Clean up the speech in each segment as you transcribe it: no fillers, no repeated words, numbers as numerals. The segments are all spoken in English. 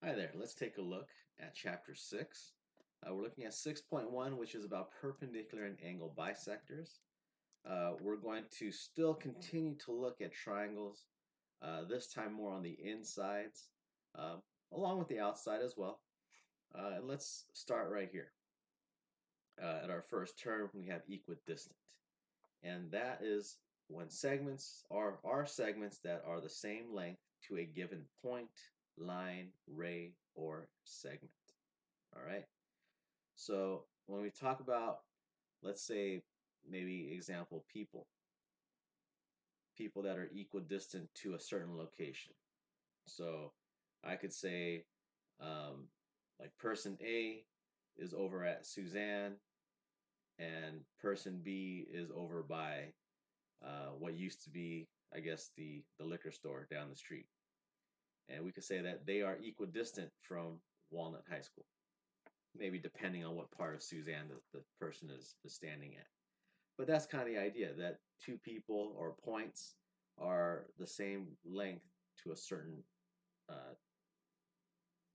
Hi there, let's take a look at Chapter 6. We're looking at 6.1, which is about perpendicular and angle bisectors. We're going to still continue to look at triangles, this time more on the insides, along with the outside as well. And let's start right here. At our first term, we have equidistant. And that is when segments are segments that are the same length to a given point, line, ray, or segment. All right. So when we talk about, let's say, maybe example, people that are equidistant to a certain location. So I could say, like person A is over at Suzanne, and person B is over by what used to be, I guess, the liquor store down the street. And we could say that they are equidistant from Walnut High School, maybe depending on what part of Suzanne the person is standing at. But that's kind of the idea, that two people or points are the same length to a certain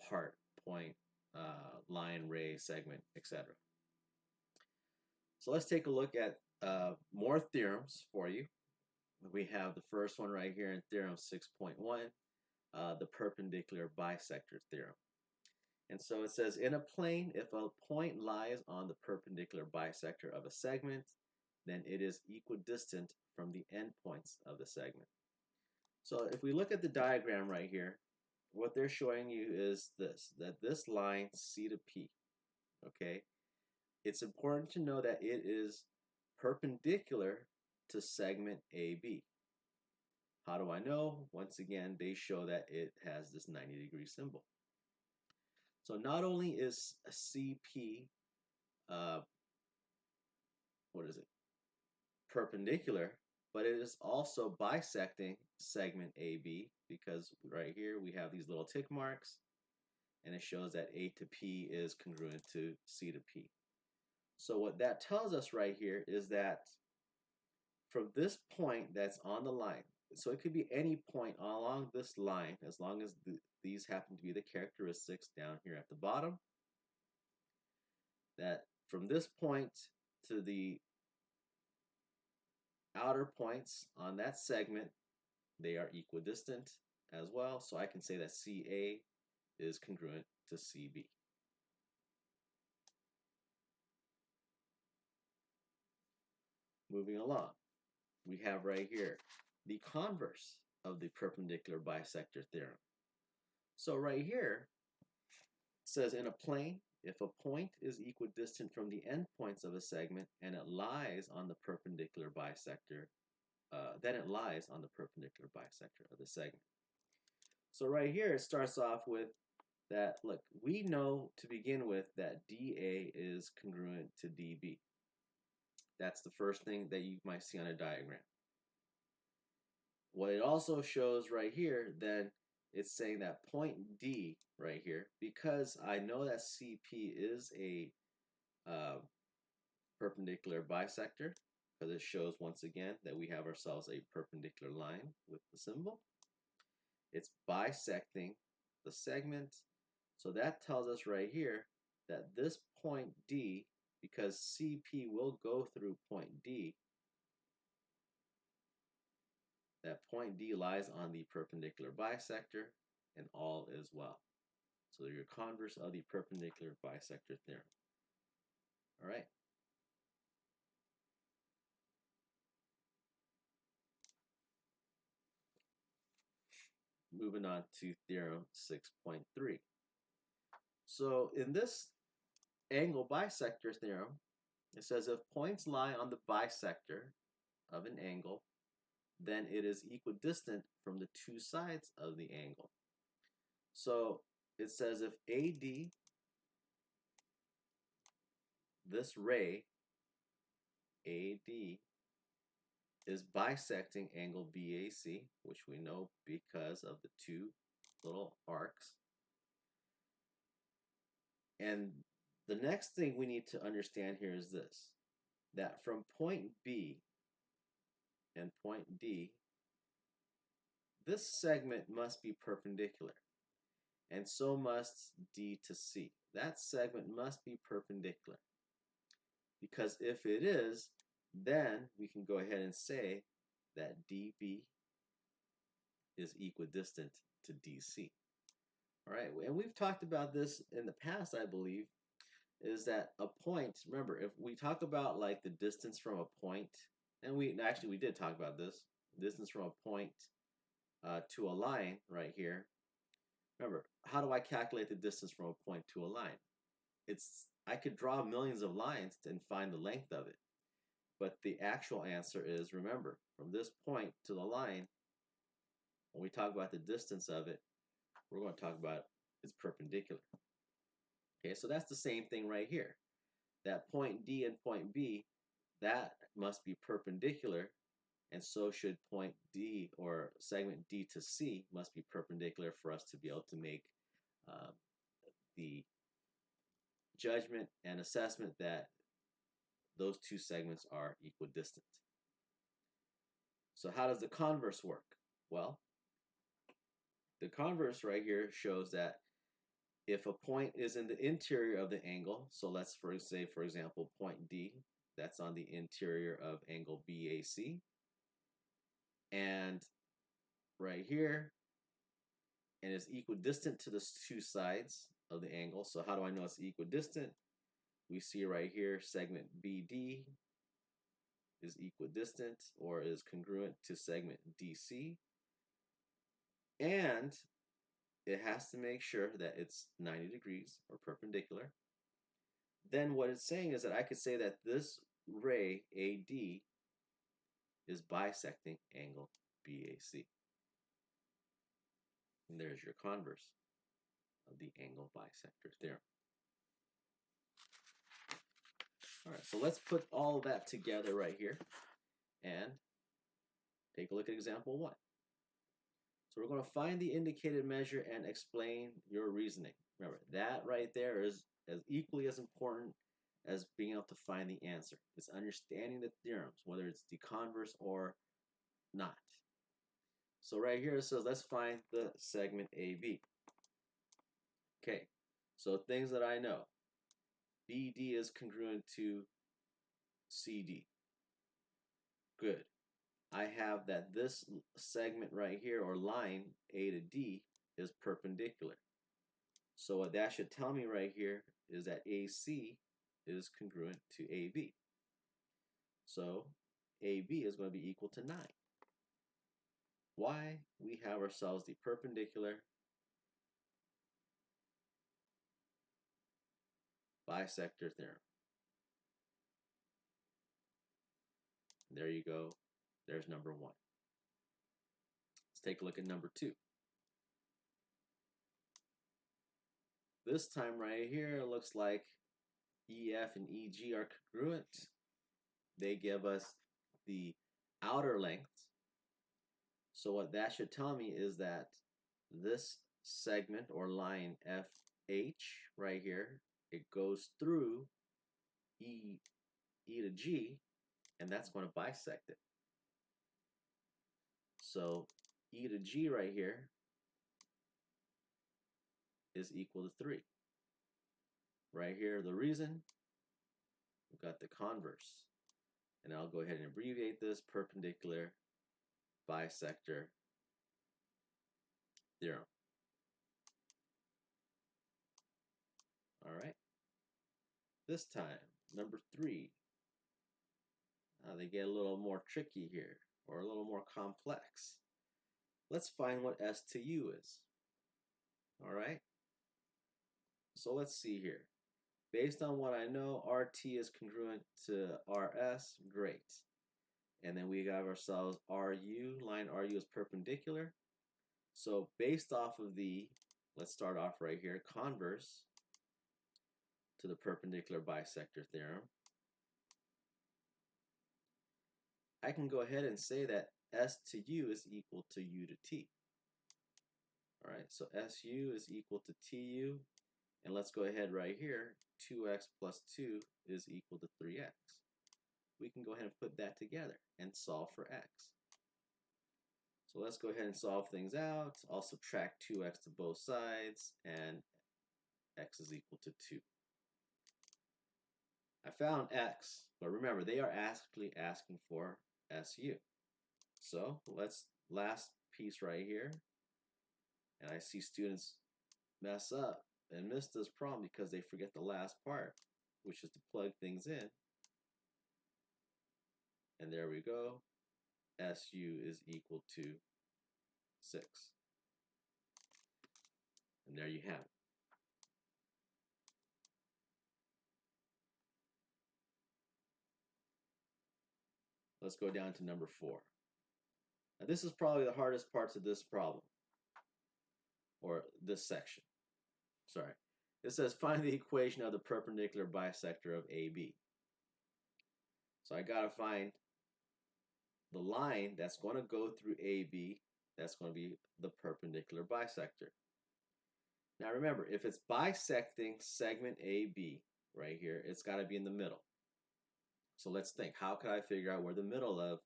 part, point, line, ray, segment, etc. So let's take a look at more theorems for you. We have the first one right here in Theorem 6.1, the perpendicular bisector theorem. And so it says, in a plane, if a point lies on the perpendicular bisector of a segment, then it is equidistant from the endpoints of the segment. So if we look at the diagram right here, what they're showing you is this, that this line C to P, okay, it's important to know that it is perpendicular to segment AB. How do I know? Once again, they show that it has this 90-degree symbol. So not only is a CP, perpendicular, but it is also bisecting segment AB, because right here we have these little tick marks, and it shows that A to P is congruent to C to P. So what that tells us right here is that from this point that's on the line, so it could be any point along this line, as long as these happen to be the characteristics down here at the bottom, that from this point to the outer points on that segment, they are equidistant as well. So I can say that CA is congruent to CB. Moving along, we have right here the converse of the perpendicular bisector theorem. So right here it says, in a plane, if a point is equidistant from the endpoints of a segment and it lies on the perpendicular bisector, then it lies on the perpendicular bisector of the segment. So right here it starts off with that, look, we know to begin with that DA is congruent to DB. That's the first thing that you might see on a diagram. What it also shows right here, then, it's saying that point D right here, because I know that CP is a perpendicular bisector, because it shows once again that we have ourselves a perpendicular line with the symbol. It's bisecting the segment. So that tells us right here that this point D, because CP will go through point D, that point D lies on the perpendicular bisector, and all is well. So your converse of the perpendicular bisector theorem. All right. Moving on to Theorem 6.3. So in this angle bisector theorem, it says if points lie on the bisector of an angle, then it is equidistant from the two sides of the angle. So it says if AD, this ray, AD, is bisecting angle BAC, which we know because of the two little arcs. And the next thing we need to understand here is this, that from point B and point D, this segment must be perpendicular. and so must D to C. That segment must be perpendicular. Because if it is, then we can go ahead and say that DB is equidistant to DC. All right, and we've talked about this in the past, I believe, is that a point, remember, if we talk about like the distance from a point, and we did talk about this, distance from a point to a line right here. Remember, how do I calculate the distance from a point to a line? I could draw millions of lines and find the length of it. But the actual answer is, remember, from this point to the line, when we talk about the distance of it, we're going to talk about its perpendicular. Okay, so that's the same thing right here. That point D and point B, that must be perpendicular, and so should point D or segment D to C must be perpendicular for us to be able to make the judgment and assessment that those two segments are equidistant. So how does the converse work? Well, the converse right here shows that if a point is in the interior of the angle, so let's say, for example, point D, that's on the interior of angle BAC, and right here, and is equidistant to the two sides of the angle. So how do I know it's equidistant? We see right here segment BD is equidistant or is congruent to segment DC, and it has to make sure that it's 90 degrees or perpendicular. Then what it's saying is that I could say that this ray AD is bisecting angle BAC. And there's your converse of the angle bisector theorem. All right, so let's put all of that together right here and take a look at example 1. So we're going to find the indicated measure and explain your reasoning. Remember, that right there is as equally as important as being able to find the answer. It's understanding the theorems, whether it's the converse or not. So right here it says, let's find the segment AB. Okay, so things that I know. BD is congruent to CD. Good. I have that this segment right here, or line A to D, is perpendicular. So what that should tell me right here is that AC is congruent to AB. So AB is going to be equal to 9. Why? We have ourselves the perpendicular bisector theorem. There you go. There's number 1. Let's take a look at number 2. This time right here, it looks like EF and EG are congruent. They give us the outer lengths. So what that should tell me is that this segment or line FH right here, it goes through E to G, and that's going to bisect it. So E to G right here is equal to 3. Right here, the reason, we've got the converse. And I'll go ahead and abbreviate this: perpendicular bisector theorem. All right. This time, number 3. They get a little more tricky here, or a little more complex. Let's find what S to U is. All right. So let's see here. Based on what I know, RT is congruent to RS. Great. And then we have ourselves RU. Line RU is perpendicular. So based off of the, let's start off right here, converse to the perpendicular bisector theorem, I can go ahead and say that S to U is equal to U to T. All right, so SU is equal to TU. And let's go ahead right here, 2x plus 2 is equal to 3x. We can go ahead and put that together and solve for x. So let's go ahead and solve things out. I'll subtract 2x to both sides, and x is equal to 2. I found x, but remember, they are actually asking for SU. So let's, last piece right here, and I see students mess up and miss this problem because they forget the last part, which is to plug things in. And there we go. SU is equal to 6. And there you have it. Let's go down to number 4. Now this is probably the hardest parts of this problem, or this section. Sorry. It says find the equation of the perpendicular bisector of AB. So I got to find the line that's going to go through AB. That's going to be the perpendicular bisector. Now remember, if it's bisecting segment AB right here, it's got to be in the middle. So let's think, how could I figure out where the middle of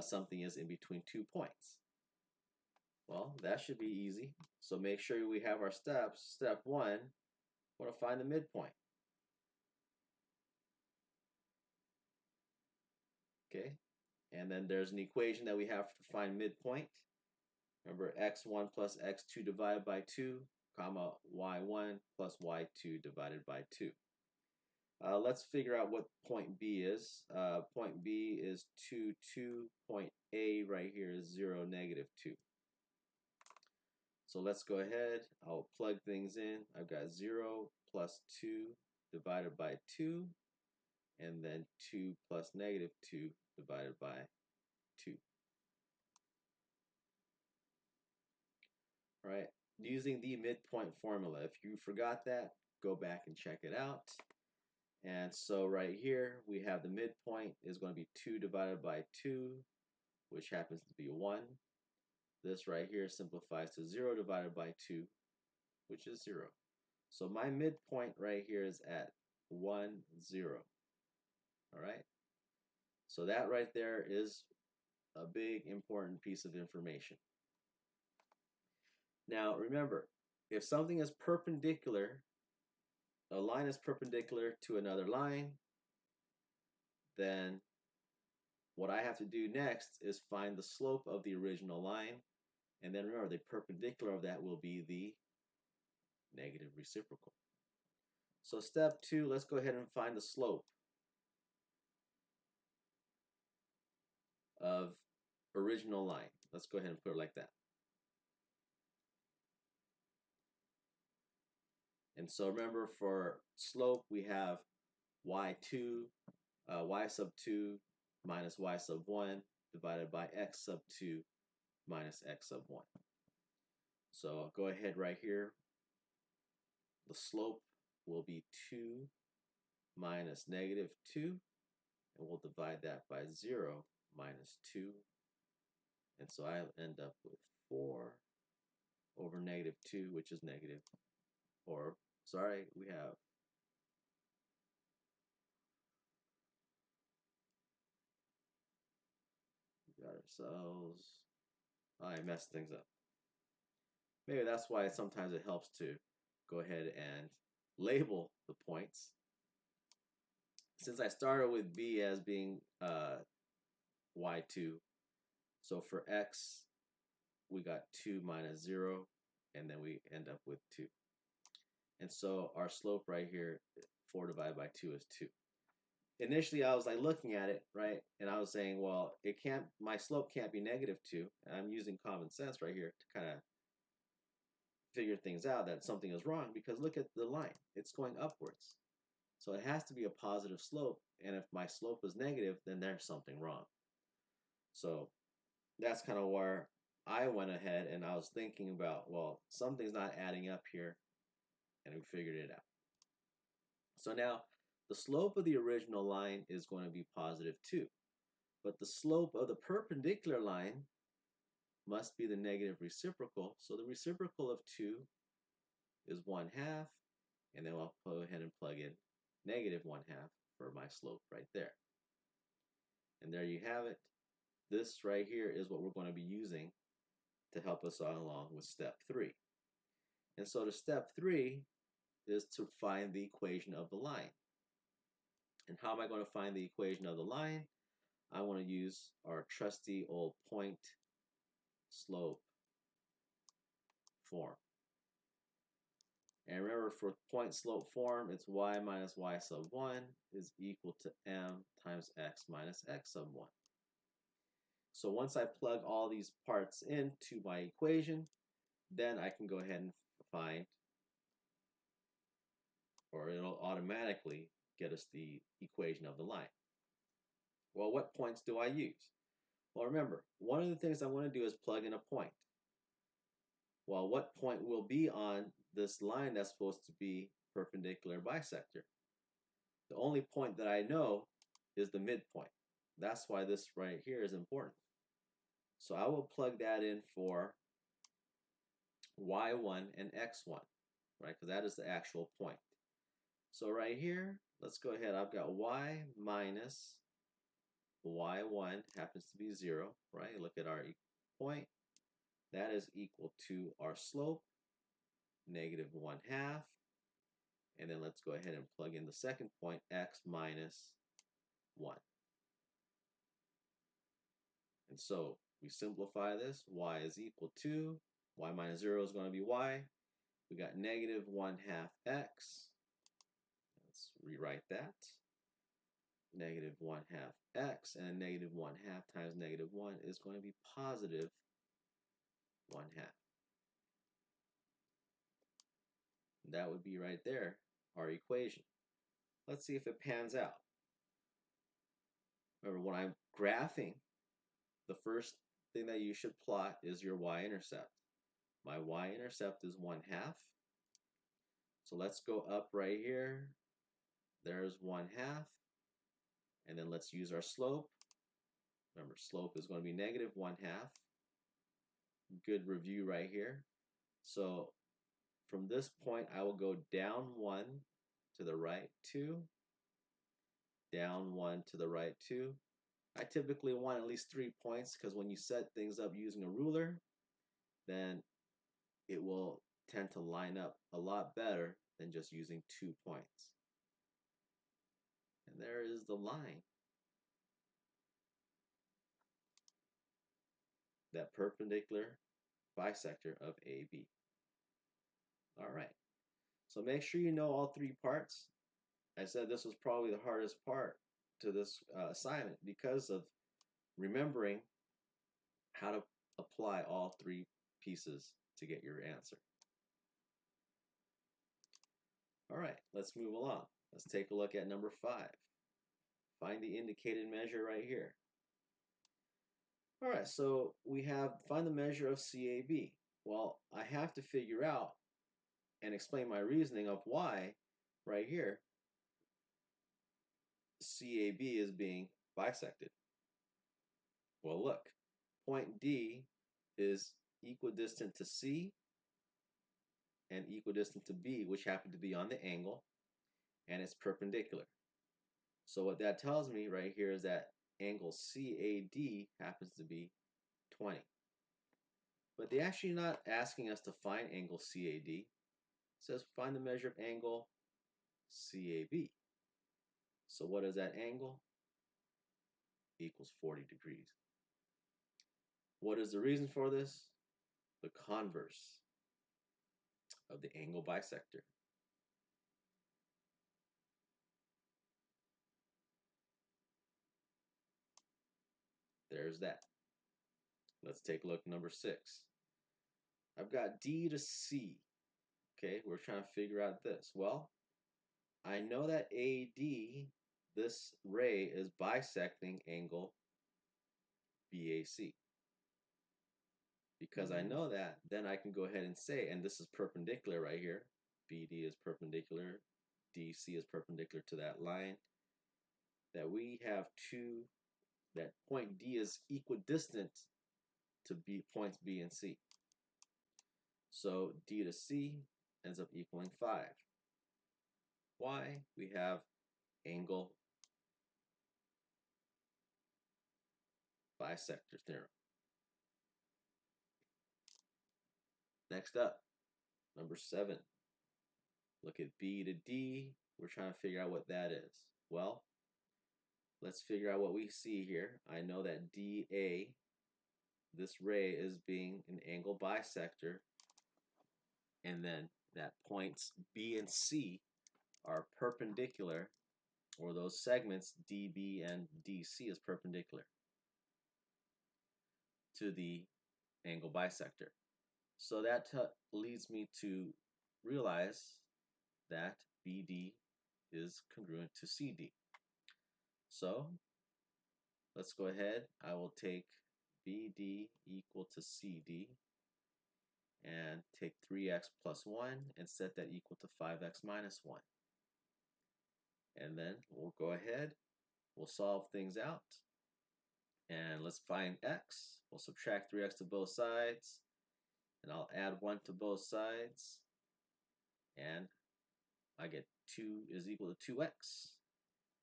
something is in between 2 points? Well, that should be easy. So make sure we have our steps. Step 1, we want to find the midpoint. Okay, and then there's an equation that we have to find midpoint. Remember, x1 plus x2 divided by 2, comma, y1 plus y2 divided by 2. Let's figure out what point B is. Point B is 2, 2. Point A right here is 0, negative 2. So let's go ahead. I'll plug things in. I've got 0 plus 2 divided by 2, and then 2 plus negative 2 divided by 2. All right, using the midpoint formula. If you forgot that, go back and check it out. And so right here, we have the midpoint is going to be 2 divided by 2, which happens to be 1. This right here simplifies to 0 divided by 2, which is 0. So my midpoint right here is at 1, 0. All right? So that right there is a big important piece of information. Now remember, if something is perpendicular, a line is perpendicular to another line, then what I have to do next is find the slope of the original line, and then remember the perpendicular of that will be the negative reciprocal. So step 2, let's go ahead and find the slope of original line. Let's go ahead and put it like that. And so remember, for slope we have y2, y sub 2 minus y sub 1 divided by x sub 2 minus x sub 1. So I'll go ahead right here. The slope will be 2 minus negative 2, and we'll divide that by 0 minus 2. And so I end up with 4 over negative 2, which is negative, or sorry, we have got ourselves, I messed things up. Maybe that's why sometimes it helps to go ahead and label the points. Since I started with B as being y2, so for x we got 2 minus 0, and then we end up with 2. And so our slope right here, 4 divided by 2 is 2. Initially I was like looking at it, right, and I was saying, well, it can't, my slope can't be negative 2, and I'm using common sense right here to kind of figure things out that something is wrong, because look at the line, it's going upwards. So it has to be a positive slope, and if my slope is negative, then there's something wrong. So that's kind of where I went ahead and I was thinking about, well, something's not adding up here, and we figured it out. So now the slope of the original line is going to be positive 2, but the slope of the perpendicular line must be the negative reciprocal. So the reciprocal of 2 is 1/2, and then I'll go ahead and plug in negative 1/2 for my slope right there. And there you have it. This right here is what we're going to be using to help us along with step 3. And so the step 3 is to find the equation of the line. And how am I going to find the equation of the line? I want to use our trusty old point slope form. And remember, for point slope form, it's y minus y sub 1 is equal to m times x minus x sub 1. So once I plug all these parts into my equation, then I can go ahead and find, or it'll automatically get us the equation of the line. Well, what points do I use? Well, remember, one of the things I want to do is plug in a point. Well, what point will be on this line that's supposed to be perpendicular bisector? The only point that I know is the midpoint. That's why this right here is important. So I will plug that in for y1 and x1, right? Because that is the actual point. So right here, let's go ahead. I've got y minus y1 happens to be 0, right? Look at our point. That is equal to our slope, negative 1/2. And then let's go ahead and plug in the second point, x minus 1. And so we simplify this. Y is equal to, y minus 0 is going to be y. We got negative 1/2 x. Let's rewrite that. Negative 1/2 x, and negative 1/2 times negative 1 is going to be positive 1/2. That would be right there, our equation. Let's see if it pans out. Remember, when I'm graphing, the first thing that you should plot is your y-intercept. My y-intercept is 1/2. So let's go up right here. There's 1/2. And then let's use our slope. Remember, slope is going to be negative 1/2. Good review right here. So from this point, I will go down 1 to the right 2, down 1 to the right 2. I typically want at least 3 points, because when you set things up using a ruler, then it will tend to line up a lot better than just using 2 points. And there is the line. That perpendicular bisector of AB. All right. So make sure you know all 3 parts. I said this was probably the hardest part to this assignment because of remembering how to apply all 3 pieces to get your answer. All right, let's move along. Let's take a look at number 5. Find the indicated measure right here. All right, so we have find the measure of CAB. Well, I have to figure out and explain my reasoning of why right here CAB is being bisected. Well, look, point D is equidistant to C and equidistant to B, which happen to be on the angle, and it's perpendicular. So what that tells me right here is that angle CAD happens to be 20. But they're actually not asking us to find angle CAD. It says find the measure of angle CAB. So what is that angle? Equals 40 degrees. What is the reason for this? The converse of the angle bisector. There's that. Let's take a look at number 6. I've got D to C. Okay, we're trying to figure out this. Well, I know that AD, this ray, is bisecting angle BAC. Because I know that, then I can go ahead and say, and this is perpendicular right here. BD is perpendicular. DC is perpendicular to that line. That we have that point D is equidistant to points B and C. So D to C ends up equaling 5. Why? We have angle bisector theorem. Next up, number 7. Look at B to D. We're trying to figure out what that is. Well, let's figure out what we see here. I know that DA, this ray, is being an angle bisector, and then that points B and C are perpendicular, or those segments DB and DC is perpendicular to the angle bisector. So that leads me to realize that BD is congruent to CD. So let's go ahead. I will take BD equal to CD and take 3x plus 1 and set that equal to 5x minus 1. And then we'll go ahead, we'll solve things out. And let's find x. We'll subtract 3x to both sides, and I'll add 1 to both sides, and I get 2 is equal to 2x.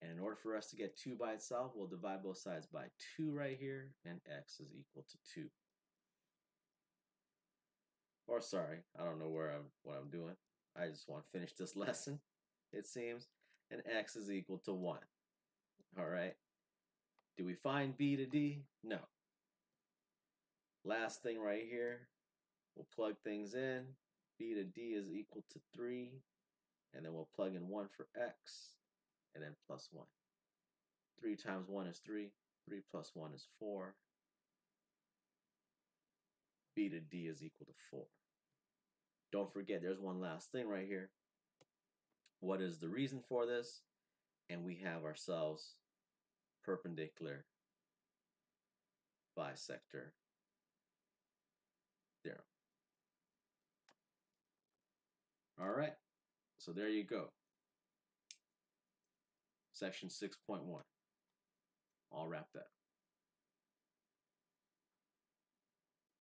And in order for us to get 2 by itself, we'll divide both sides by 2 right here, and x is equal to 2. Or sorry, I don't know what I'm doing. I just want to finish this lesson, it seems. And x is equal to 1. All right. Do we find B to D? No. Last thing right here, we'll plug things in. B to D is equal to 3. And then we'll plug in 1 for x, and then plus 1. 3 times 1 is 3. 3 plus 1 is 4. B to D is equal to 4. Don't forget, there's one last thing right here. What is the reason for this? And we have ourselves perpendicular bisector theorem. All right, so there you go. Section 6.1, all wrapped up.